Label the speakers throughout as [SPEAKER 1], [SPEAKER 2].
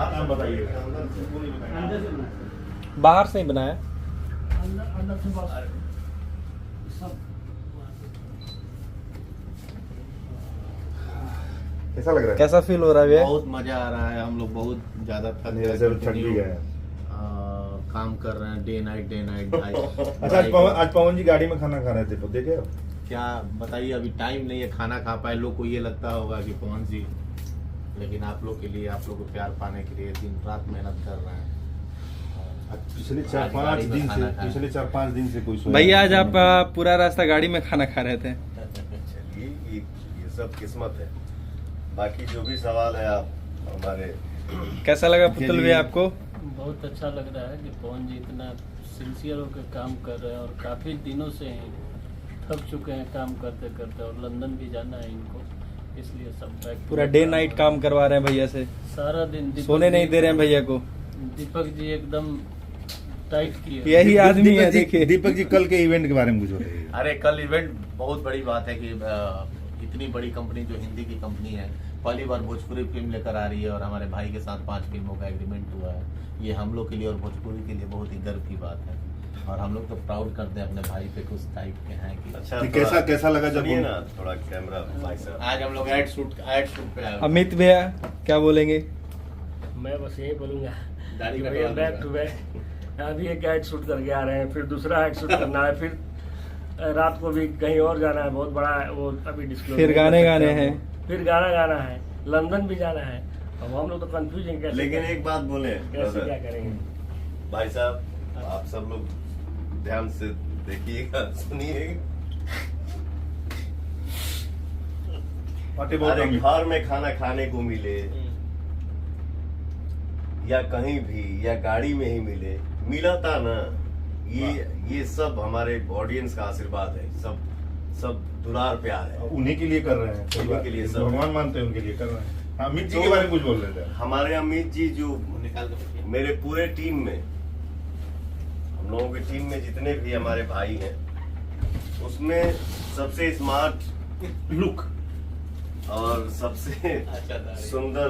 [SPEAKER 1] आप बताइए।
[SPEAKER 2] बाहर से ही बनाया।
[SPEAKER 3] अंदर से बस सब
[SPEAKER 1] कैसा लग रहा है?
[SPEAKER 2] कैसा फील हो रहा है भैया?
[SPEAKER 4] बहुत मजा आ रहा है। हम लोग बहुत ज्यादा थक गए,
[SPEAKER 1] जैसे थक भी गए हैं।
[SPEAKER 4] काम कर रहे हैं डे नाइट भाई।
[SPEAKER 1] अच्छा, आज पवन जी गाड़ी में खाना खा रहे थे, देखे आप?
[SPEAKER 4] क्या बताइए, अभी टाइम नहीं है खाना खा पाए। लोग को ये लगता होगा कि पवन जी, लेकिन आप लोग के लिए, आप लोग को प्यार पाने के लिए दिन रात मेहनत कर रहे हैं।
[SPEAKER 1] पिछले 4-5 दिन से कोई सोया
[SPEAKER 2] भैया आज
[SPEAKER 1] नहीं।
[SPEAKER 2] आप पूरा रास्ता गाड़ी में खाना खा रहे थे।
[SPEAKER 5] चलिए, ये सब किस्मत है। बाकी जो भी सवाल है आप हमारे।
[SPEAKER 2] कैसा लगा पुतुल भैया आपको?
[SPEAKER 3] बहुत अच्छा लग रहा है कि पवन जी इतना सिंसियर होकर काम कर रहे हैं और काफ़ी दिनों से थक चुके हैं काम करते करते, और लंदन भी जाना है इनको, इसलिए सब बैक
[SPEAKER 2] पूरा डे नाइट काम करवा रहे हैं भैया से,
[SPEAKER 3] सारा दिन।
[SPEAKER 2] सोने नहीं दे रहे हैं भैया को।
[SPEAKER 3] दीपक जी एकदम टाइट किए।
[SPEAKER 2] यही आदमी है, देखिए।
[SPEAKER 1] दीपक जी कल के इवेंट के बारे में कुछ बताइए।
[SPEAKER 4] अरे कल इवेंट बहुत बड़ी बात है कि इतनी बड़ी कंपनी जो हिंदी की कंपनी है पहली बार भोजपुरी फिल्म लेकर आ रही है, और हमारे भाई के साथ 5 फिल्मों का एग्रीमेंट हुआ है। ये हम लोग के लिए और भोजपुरी के लिए बहुत ही गर्व की बात है, और हम लोग तो प्राउड करते हैं अपने भाई पे, कुछ टाइप के हैं कि
[SPEAKER 5] अच्छा,
[SPEAKER 1] कैसा लगा जब
[SPEAKER 5] सुनिए ना थोड़ा कैमरा भाई साहब।
[SPEAKER 4] आज हम लोग एड शूट पे आए।
[SPEAKER 2] अमित भैया क्या बोलेंगे?
[SPEAKER 3] मैं बस यही बोलूंगा
[SPEAKER 4] दाढ़ी
[SPEAKER 3] कि
[SPEAKER 4] कटवा
[SPEAKER 3] भैया
[SPEAKER 4] दूंगा।
[SPEAKER 3] बैक टू बैक अभी एक ऐड शूट करके आ रहे हैं, फिर दूसरा ऐड शूट करना है, फिर रात को भी कहीं और जाना है, बहुत बड़ा है वो, अभी डिस्क्लोज
[SPEAKER 2] फिर
[SPEAKER 3] नहीं कर
[SPEAKER 2] गाने
[SPEAKER 3] सकते
[SPEAKER 2] गाने
[SPEAKER 3] हम।
[SPEAKER 2] हैं।
[SPEAKER 3] फिर गाना गाना है, लंदन भी जाना है। अब हम लोग तो कंफ्यूज हैं कैसे,
[SPEAKER 5] लेकिन एक बात बोले
[SPEAKER 3] कैसे क्या करेंगे।
[SPEAKER 5] भाई साहब, आप सब लोग ध्यान से देखिएगा, सुनिएगा। अरे घर में खाना खाने को मिले या कहीं भी या गाड़ी में ही मिले, मिला था ना, ये सब हमारे ऑडियंस का आशीर्वाद है। सब दुलार प्यार है।
[SPEAKER 1] उन्हीं के लिए कर रहे हैं,
[SPEAKER 5] उन्हीं के लिए सब।
[SPEAKER 1] भगवान मानते हैं, उनके लिए कर रहे हैं। अमित जी के बारे में कुछ बोल रहे थे।
[SPEAKER 5] हमारे अमित जी जो
[SPEAKER 4] निकाल दो।
[SPEAKER 5] मेरे पूरे टीम में, हम लोगों की टीम में जितने भी हमारे भाई हैं, उसमें सबसे स्मार्ट
[SPEAKER 1] लुक
[SPEAKER 5] और सबसे
[SPEAKER 4] अच्छा,
[SPEAKER 5] सुंदर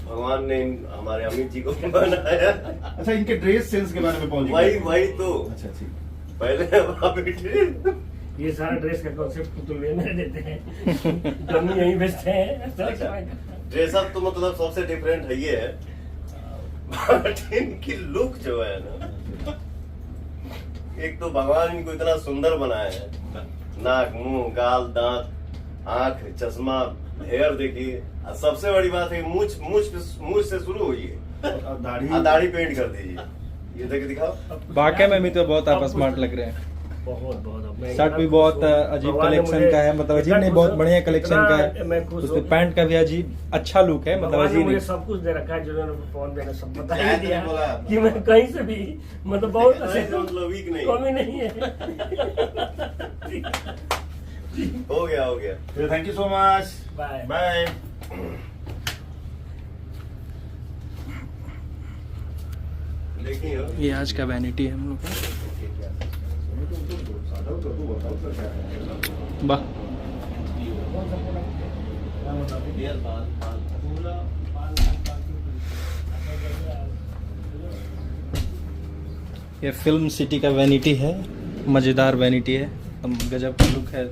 [SPEAKER 5] भगवान ने हमारे अमित जी को बनाया।
[SPEAKER 1] अच्छा, इनके ड्रेस सेंस के बारे में पहुंच
[SPEAKER 5] वही तो।
[SPEAKER 1] अच्छा ठीक।
[SPEAKER 5] पहले आप बेटे
[SPEAKER 3] ये सारा ड्रेस का कॉन्सेप्ट पुतुल भैया मेरे देते हैं, डमी यहीं बेचते हैं।
[SPEAKER 5] ड्रेस अप तो मतलब सबसे डिफरेंट है ये है, बट इनकी लुक जो है ना, एक तो भगवान इनको इतना सुंदर बनाया है, नाक, मुंह, गाल, दांत, आंख, चश्मा, हेयर देखिए। सबसे बड़ी बात है मूछ से शुरू हुई है, दाढ़ी पेंट कर दीजिए। ये देखिए, दिखाओ।
[SPEAKER 2] वाकई में अमित बहुत आप स्मार्ट लग रहे हैं।
[SPEAKER 3] बहुत
[SPEAKER 2] शर्ट भी बहुत अजीब कलेक्शन का है, मतलब अजीब नहीं, बहुत बढ़िया कलेक्शन का है। उसमें पैंट का भी अजीब अच्छा लुक है, मतलब अजीब
[SPEAKER 3] मुझे
[SPEAKER 2] नहीं।
[SPEAKER 3] सब कुछ दे रखा है, जो पवन भैया ने सब बता ही
[SPEAKER 4] क्या
[SPEAKER 3] दिया
[SPEAKER 4] बोला?
[SPEAKER 3] कि मैं कहीं से भी मतलब बहुत
[SPEAKER 5] मतलब वीक नहीं
[SPEAKER 3] कमी नहीं है।
[SPEAKER 5] हो गया।
[SPEAKER 1] Thank you so much.
[SPEAKER 3] Bye.
[SPEAKER 1] Bye.
[SPEAKER 5] देखिए,
[SPEAKER 2] ये आज का वैनिटी है हम लोग का। वाह, ये फिल्म सिटी का वैनिटी है, मज़ेदार वैनिटी है, गजब का लुक है।